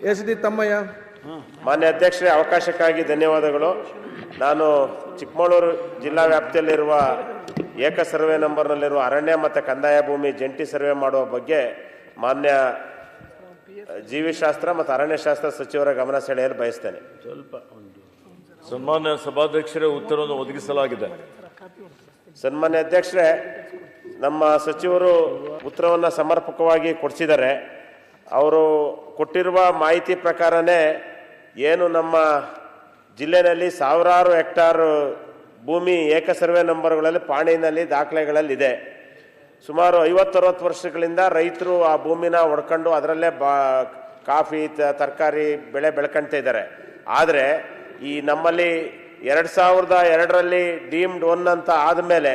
S D ತಮ್ಮಯ್ಯ. ಮಾನ್ಯ ಅಧ್ಯಕ್ಷರೇ, ಅವಕಾಶಕ್ಕಾಗಿ ಧನ್ಯವಾದಗಳು. ನಾನು ಚಿಕ್ಕಮಗಳೂರು ಜಿಲ್ಲಾ ವ್ಯಾಪ್ತಿಯಲ್ಲಿರುವ ಏಕ ಸರ್ವೆ ನಂಬರ್ನಲ್ಲಿರುವ ಅರಣ್ಯ ಮತ್ತು ಕಂದಾಯ ಭೂಮಿ ಜಂಟಿ ಸರ್ವೆ ಮಾಡುವ ಬಗ್ಗೆ ಮಾನ್ಯ ಜೀವಿಶಾಸ್ತ್ರ ಮತ್ತು ಅರಣ್ಯಶಾಸ್ತ್ರ ಸಚಿವರ ಗಮನ ಸೆಳೆಯಲು ಬಯಸ್ತೇನೆ. ಸನ್ಮಾನ್ಯ ಸಭಾಧ್ಯಕ್ಷರೇ, ಉತ್ತರವನ್ನು ಒದಗಿಸಲಾಗಿದೆ. ಸನ್ಮಾನ್ಯ ಅಧ್ಯಕ್ಷರೇ, ನಮ್ಮ ಸಚಿವರು ಉತ್ತರವನ್ನು ಸಮರ್ಪಕವಾಗಿ ಕೊಡಿಸಿದ್ದಾರೆ. ಅವರು ಕೊಟ್ಟಿರುವ ಮಾಹಿತಿ ಪ್ರಕಾರನೇ ಏನು ನಮ್ಮ ಜಿಲ್ಲೆಯಲ್ಲಿ ಸಾವಿರಾರು ಹೆಕ್ಟಾರ್ ಭೂಮಿ ಏಕ ಸರ್ವೆ ನಂಬರ್ಗಳಲ್ಲಿ ಪಾಣಿನಲ್ಲಿ ದಾಖಲೆಗಳಲ್ಲಿ ಇದೆ. ಸುಮಾರು 50-60 ವರ್ಷಗಳಿಂದ ರೈತರು ಆ ಭೂಮಿನ ಹೊಡ್ಕೊಂಡು ಅದರಲ್ಲೇ ಕಾಫಿ ತರಕಾರಿ ಬೆಳೆ ಬೆಳ್ಕೊಳ್ತಾ ಇದ್ದಾರೆ. ಆದರೆ ಈ ನಮ್ಮಲ್ಲಿ 2002ರಲ್ಲಿ ಡೀಮ್ಡ್ 1 ಅಂತ ಆದಮೇಲೆ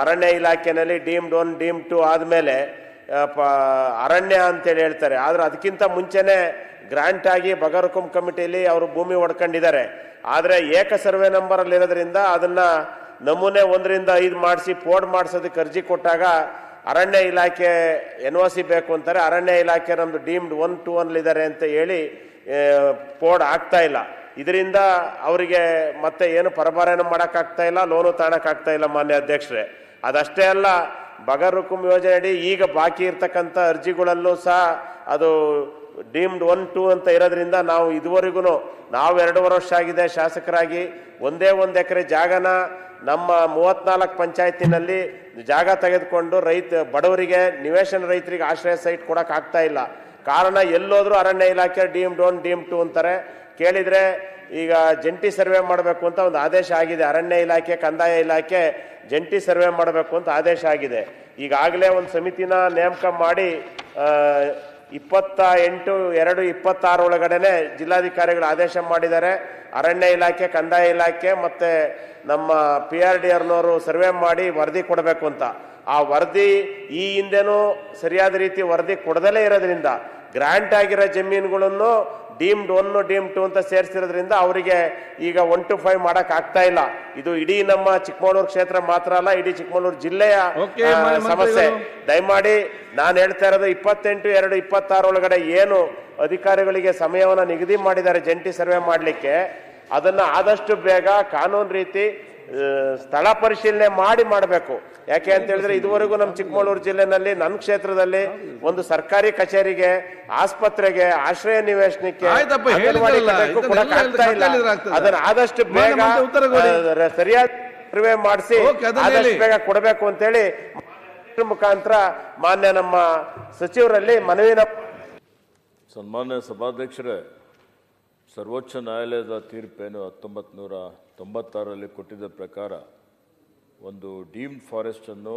ಅರಣ್ಯ ಇಲಾಖೆಯಲ್ಲಿ ಡೀಮ್ಡ್ 1 ಡೀಮ್ಡ್ 2 ಆದಮೇಲೆ ಅರಣ್ಯ ಅಂತೇಳಿ ಹೇಳ್ತಾರೆ. ಆದರೆ ಅದಕ್ಕಿಂತ ಮುಂಚೆನೇ ಗ್ರಾಂಟ್ ಆಗಿ ಬಗರ್ಹುಕುಂ ಕಮಿಟಿಯಲ್ಲಿ ಅವರು ಭೂಮಿ ಹೊಡ್ಕೊಂಡಿದ್ದಾರೆ. ಆದರೆ ಏಕ ಸರ್ವೆ ನಂಬರಲ್ಲಿರೋದ್ರಿಂದ ಅದನ್ನು ನಮೂನೆ 1ರಿಂದ 5 ಮಾಡಿಸಿ ಪೋಡ್ ಮಾಡಿಸೋದಕ್ಕೆ ಅರ್ಜಿ ಕೊಟ್ಟಾಗ ಅರಣ್ಯ ಇಲಾಖೆ NOC ಬೇಕು ಅಂತಾರೆ. ಅರಣ್ಯ ಇಲಾಖೆ ನಮ್ಮದು ಡೀಮ್ಡ್ 1, 2 ಅಲ್ಲಿದ್ದಾರೆ ಅಂತ ಹೇಳಿ ಪೋಡ್ ಆಗ್ತಾ ಇಲ್ಲ. ಇದರಿಂದ ಅವರಿಗೆ ಮತ್ತೆ ಏನು ಪರಭಾರೆನೂ ಮಾಡೋಕ್ಕಾಗ್ತಾ ಇಲ್ಲ, ಲೋನು ತಾಣಕ್ಕಾಗ್ತಾ ಇಲ್ಲ. ಮಾನ್ಯ ಅಧ್ಯಕ್ಷರೇ, ಅದಷ್ಟೇ ಅಲ್ಲ, ಬಗರ್ಹುಕುಂ ಯೋಜನೆಯಡಿ ಈಗ ಬಾಕಿ ಇರ್ತಕ್ಕಂಥ ಅರ್ಜಿಗಳಲ್ಲೂ ಸಹ ಅದು ಡೀಮ್ಡ್ 1, 2 ಅಂತ ಇರೋದ್ರಿಂದ ನಾವು ಇದುವರೆಗೂ ನಾವು 2 ವರ್ಷ ಆಗಿದೆ ಶಾಸಕರಾಗಿ, ಒಂದೇ 1 ಎಕರೆ ಜಾಗನ ನಮ್ಮ 34 ಪಂಚಾಯತಿನಲ್ಲಿ ಜಾಗ ತೆಗೆದುಕೊಂಡು ಬಡವರಿಗೆ ನಿವೇಶನ ರೈತರಿಗೆ ಆಶ್ರಯ ಸೈಟ್ ಕೊಡೋಕ್ಕಾಗ್ತಾ ಇಲ್ಲ. ಕಾರಣ ಎಲ್ಲೋದ್ರೂ ಅರಣ್ಯ ಇಲಾಖೆ ಡೀಮ್ಡ್ 1 ಡೀಮ್ಡ್ 2 ಅಂತಾರೆ. ಕೇಳಿದರೆ ಈಗ ಜಂಟಿ ಸರ್ವೆ ಮಾಡಬೇಕು ಅಂತ ಒಂದು ಆದೇಶ ಆಗಿದೆ. ಅರಣ್ಯ ಇಲಾಖೆ ಕಂದಾಯ ಇಲಾಖೆ ಜಂಟಿ ಸರ್ವೆ ಮಾಡಬೇಕು ಅಂತ ಆದೇಶ ಆಗಿದೆ. ಈಗಾಗಲೇ ಒಂದು ಸಮಿತಿನ ನೇಮಕ ಮಾಡಿ 28/2/26 ಒಳಗಡೆನೆ ಜಿಲ್ಲಾಧಿಕಾರಿಗಳು ಆದೇಶ ಮಾಡಿದ್ದಾರೆ. ಅರಣ್ಯ ಇಲಾಖೆ ಕಂದಾಯ ಇಲಾಖೆ ಮತ್ತು ನಮ್ಮ PRDRನವರು ಸರ್ವೆ ಮಾಡಿ ವರದಿ ಕೊಡಬೇಕು ಅಂತ. ಆ ವರದಿ ಈ ಹಿಂದೆನೂ ಸರಿಯಾದ ರೀತಿ ವರದಿ ಕೊಡದಲೇ ಇರೋದ್ರಿಂದ ಗ್ರಾಂಟ್ ಆಗಿರೋ ಜಮೀನುಗಳನ್ನು ಡೀಮ್ಡ್ 1 ಡೀಮ್ಡ್ 2 ಅಂತ ಸೇರಿಸಿರೋದ್ರಿಂದ ಅವರಿಗೆ ಈಗ 1 to 5 ಮಾಡಕ್ ಆಗ್ತಾ ಇಲ್ಲ. ಇದು ಇಡೀ ನಮ್ಮ ಚಿಕ್ಕಮಗಳೂರು ಕ್ಷೇತ್ರ ಮಾತ್ರ ಅಲ್ಲ, ಇಡೀ ಚಿಕ್ಕಮಗಳೂರು ಜಿಲ್ಲೆಯ ಸಮಸ್ಯೆ. ದಯಮಾಡಿ ನಾನು ಹೇಳ್ತಾ ಇರೋದು 28/2/26 ಒಳಗಡೆ ಏನು ಅಧಿಕಾರಿಗಳಿಗೆ ಸಮಯವನ್ನು ನಿಗದಿ ಮಾಡಿದ್ದಾರೆ ಜಂಟಿ ಸರ್ವೆ ಮಾಡಲಿಕ್ಕೆ, ಅದನ್ನ ಆದಷ್ಟು ಬೇಗ ಕಾನೂನು ರೀತಿ ಸ್ಥಳ ಪರಿಶೀಲನೆ ಮಾಡಬೇಕು. ಯಾಕೆ ಅಂತ ಹೇಳಿದ್ರೆ ಇದುವರೆಗೂ ನಮ್ಮ ಚಿಕ್ಕಮಗಳೂರು ಜಿಲ್ಲೆನಲ್ಲಿ ನನ್ನ ಕ್ಷೇತ್ರದಲ್ಲಿ ಒಂದು ಸರ್ಕಾರಿ ಕಚೇರಿಗೆ, ಆಸ್ಪತ್ರೆಗೆ, ಆಶ್ರಯ ನಿವೇಶನಕ್ಕೆ ಅದನ್ನ ಆದಷ್ಟು ಬೇಗ ಸರಿಯಾದ ಸರ್ವೆ ಮಾಡಿಸಿ ಆದಷ್ಟು ಬೇಗ ಕೊಡಬೇಕು ಅಂತೇಳಿ ಮುಖಾಂತರ ಮಾನ್ಯ ನಮ್ಮ ಸಚಿವರಲ್ಲಿ ಮನವಿನ. ಸನ್ಮಾನ್ಯ ಸಭಾಧ್ಯಕ್ಷರೇ, ಸರ್ವೋಚ್ಚ ನ್ಯಾಯಾಲಯದ ತೀರ್ಪೇನು 1996ರಲ್ಲಿ ಕೊಟ್ಟಿದ್ದ ಪ್ರಕಾರ ಒಂದು ಡೀಮ್ಡ್ ಫಾರೆಸ್ಟನ್ನು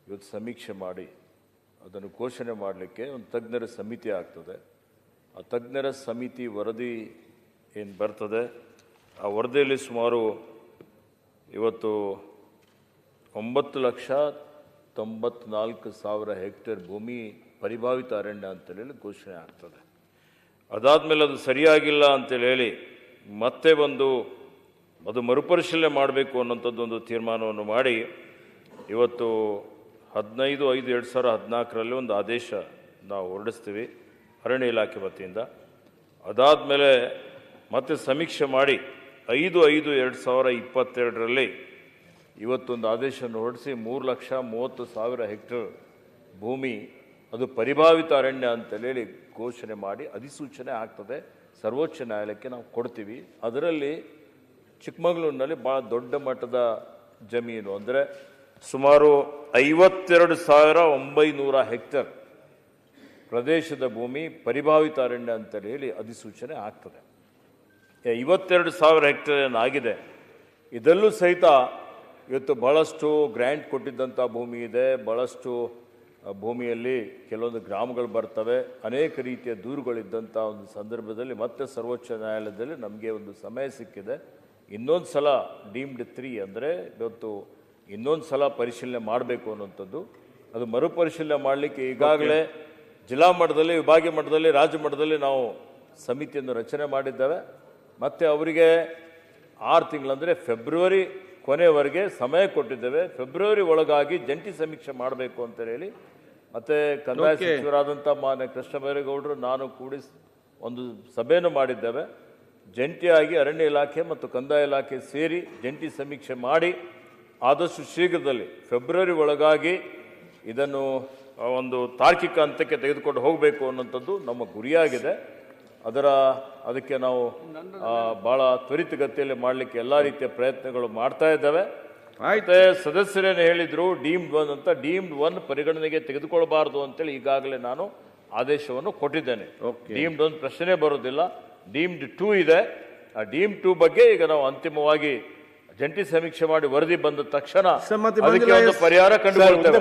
ಇವತ್ತು ಸಮೀಕ್ಷೆ ಮಾಡಿ ಅದನ್ನು ಘೋಷಣೆ ಮಾಡಲಿಕ್ಕೆ ಒಂದು ತಜ್ಞರ ಸಮಿತಿ ಆಗ್ತದೆ. ಆ ತಜ್ಞರ ಸಮಿತಿ ವರದಿ ಏನು ಬರ್ತದೆ, ಆ ವರದಿಯಲ್ಲಿ ಸುಮಾರು ಇವತ್ತು 9,94,000 ಹೆಕ್ಟೇರ್ ಭೂಮಿ ಪರಿಭಾವಿತ ಅರಣ್ಯ ಅಂತೇಳಿ ಘೋಷಣೆ ಆಗ್ತದೆ. ಅದಾದಮೇಲೆ ಅದು ಸರಿಯಾಗಿಲ್ಲ ಅಂತೇಳಿ ಹೇಳಿ ಮತ್ತೆ ಅದು ಮರುಪರಿಶೀಲನೆ ಮಾಡಬೇಕು ಅನ್ನೋಂಥದ್ದೊಂದು ತೀರ್ಮಾನವನ್ನು ಮಾಡಿ ಇವತ್ತು 15/5/2014ರಲ್ಲಿ ಒಂದು ಆದೇಶ ನಾವು ಹೊರಡಿಸ್ತೀವಿ ಅರಣ್ಯ ಇಲಾಖೆ ವತಿಯಿಂದ. ಅದಾದಮೇಲೆ ಮತ್ತೆ ಸಮೀಕ್ಷೆ ಮಾಡಿ 5/5/2022ರಲ್ಲಿ ಇವತ್ತೊಂದು ಆದೇಶವನ್ನು ಹೊರಡಿಸಿ 3,30,000 ಹೆಕ್ಟೇರ್ ಭೂಮಿ ಅದು ಪರಿಭಾವಿತ ಅರಣ್ಯ ಅಂತೇಳಿ ಘೋಷಣೆ ಮಾಡಿ ಅಧಿಸೂಚನೆ ಆಗ್ತದೆ. ಸರ್ವೋಚ್ಚ ನ್ಯಾಯಾಲಯಕ್ಕೆ ನಾವು ಕೊಡ್ತೀವಿ. ಅದರಲ್ಲಿ ಚಿಕ್ಕಮಗಳೂರಿನಲ್ಲಿ ಭಾಳ ದೊಡ್ಡ ಮಟ್ಟದ ಜಮೀನು ಅಂದರೆ ಸುಮಾರು 52,900 ಹೆಕ್ಟೇರ್ ಪ್ರದೇಶದ ಭೂಮಿ ಪರಿಭಾವಿತ ಅರಣ್ಯ ಅಂತೇಳಿ ಅಧಿಸೂಚನೆ ಆಗ್ತದೆ. 52,000 ಹೆಕ್ಟೇರ್ ಏನಾಗಿದೆ, ಇದರಲ್ಲೂ ಸಹಿತ ಇವತ್ತು ಭಾಳಷ್ಟು ಗ್ರ್ಯಾಂಟ್ ಕೊಟ್ಟಿದ್ದಂಥ ಭೂಮಿ ಇದೆ. ಭಾಳಷ್ಟು ಭೂಮಿಯಲ್ಲಿ ಕೆಲವೊಂದು ಗ್ರಾಮಗಳು ಬರ್ತವೆ. ಅನೇಕ ರೀತಿಯ ದೂರುಗಳಿದ್ದಂಥ ಒಂದು ಸಂದರ್ಭದಲ್ಲಿ ಮತ್ತೆ ಸರ್ವೋಚ್ಚ ನ್ಯಾಯಾಲಯದಲ್ಲಿ ನಮಗೆ ಒಂದು ಸಮಯ ಸಿಕ್ಕಿದೆ. ಇನ್ನೊಂದು ಸಲ ಡೀಮ್ಡ್ 3 ಅಂದರೆ ಇವತ್ತು ಇನ್ನೊಂದು ಸಲ ಪರಿಶೀಲನೆ ಮಾಡಬೇಕು ಅನ್ನುವಂಥದ್ದು. ಅದು ಮರುಪರಿಶೀಲನೆ ಮಾಡಲಿಕ್ಕೆ ಈಗಾಗಲೇ ಜಿಲ್ಲಾ ಮಟ್ಟದಲ್ಲಿ, ವಿಭಾಗೀಯ ಮಟ್ಟದಲ್ಲಿ, ರಾಜ್ಯ ಮಟ್ಟದಲ್ಲಿ ನಾವು ಸಮಿತಿಯನ್ನು ರಚನೆ ಮಾಡಿದ್ದೇವೆ. ಮತ್ತು ಅವರಿಗೆ 6 ತಿಂಗಳಂದರೆ ಫೆಬ್ರವರಿ ಕೊನೆಯವರೆಗೆ ಸಮಯ ಕೊಟ್ಟಿದ್ದೇವೆ. ಫೆಬ್ರವರಿ ಒಳಗಾಗಿ ಜಂಟಿ ಸಮೀಕ್ಷೆ ಮಾಡಬೇಕು ಅಂತ ಹೇಳಿ ಮತ್ತೆ ಕಂದಾಯ ಸಚಿವರಾದಂಥ ಮಾನ್ಯ ಕೃಷ್ಣ ಬೈರೇಗೌಡರು ನಾನು ಕೂಡಿ ಒಂದು ಸಭೆಯನ್ನು ಮಾಡಿದ್ದೇವೆ. ಜಂಟಿಯಾಗಿ ಅರಣ್ಯ ಇಲಾಖೆ ಮತ್ತು ಕಂದಾಯ ಇಲಾಖೆ ಸೇರಿ ಜಂಟಿ ಸಮೀಕ್ಷೆ ಮಾಡಿ ಆದಷ್ಟು ಶೀಘ್ರದಲ್ಲಿ ಫೆಬ್ರವರಿ ಒಳಗಾಗಿ ಇದನ್ನು ಒಂದು ತಾರ್ಕಿಕ ಹಂತಕ್ಕೆ ತೆಗೆದುಕೊಂಡು ಹೋಗಬೇಕು ಅನ್ನೋಂಥದ್ದು ನಮ್ಮ ಗುರಿಯಾಗಿದೆ. ಅದಕ್ಕೆ ನಾವು ಭಾಳ ತ್ವರಿತಗತಿಯಲ್ಲಿ ಮಾಡಲಿಕ್ಕೆ ಎಲ್ಲ ರೀತಿಯ ಪ್ರಯತ್ನಗಳು ಮಾಡ್ತಾ ಇದ್ದೇವೆ. ಮತ್ತೆ ಸದಸ್ಯರೇನು ಹೇಳಿದ್ರು ಡೀಮ್ಡ್ 1 ಅಂತ, ಡೀಮ್ಡ್ 1 ಪರಿಗಣನೆಗೆ ತೆಗೆದುಕೊಳ್ಳಬಾರದು ಅಂತೇಳಿ ಈಗಾಗಲೇ ನಾನು ಆದೇಶವನ್ನು ಕೊಟ್ಟಿದ್ದೇನೆ. ಡೀಮ್ಡ್ 1 ಪ್ರಶ್ನೆ ಬರೋದಿಲ್ಲ, ಡೀಮ್ಡ್ 2 ಇದೆ. ಆ ಡೀಮ್ಡ್ 2 ಬಗ್ಗೆ ಈಗ ನಾವು ಅಂತಿಮವಾಗಿ ಜಂಟಿ ಸಮೀಕ್ಷೆ ಮಾಡಿ ವರದಿ ಬಂದ ತಕ್ಷಣ ಅದಕ್ಕೆ ಒಂದು ಪರಿಹಾರ ಕಂಡುಕೊಳ್ತೇವೆ.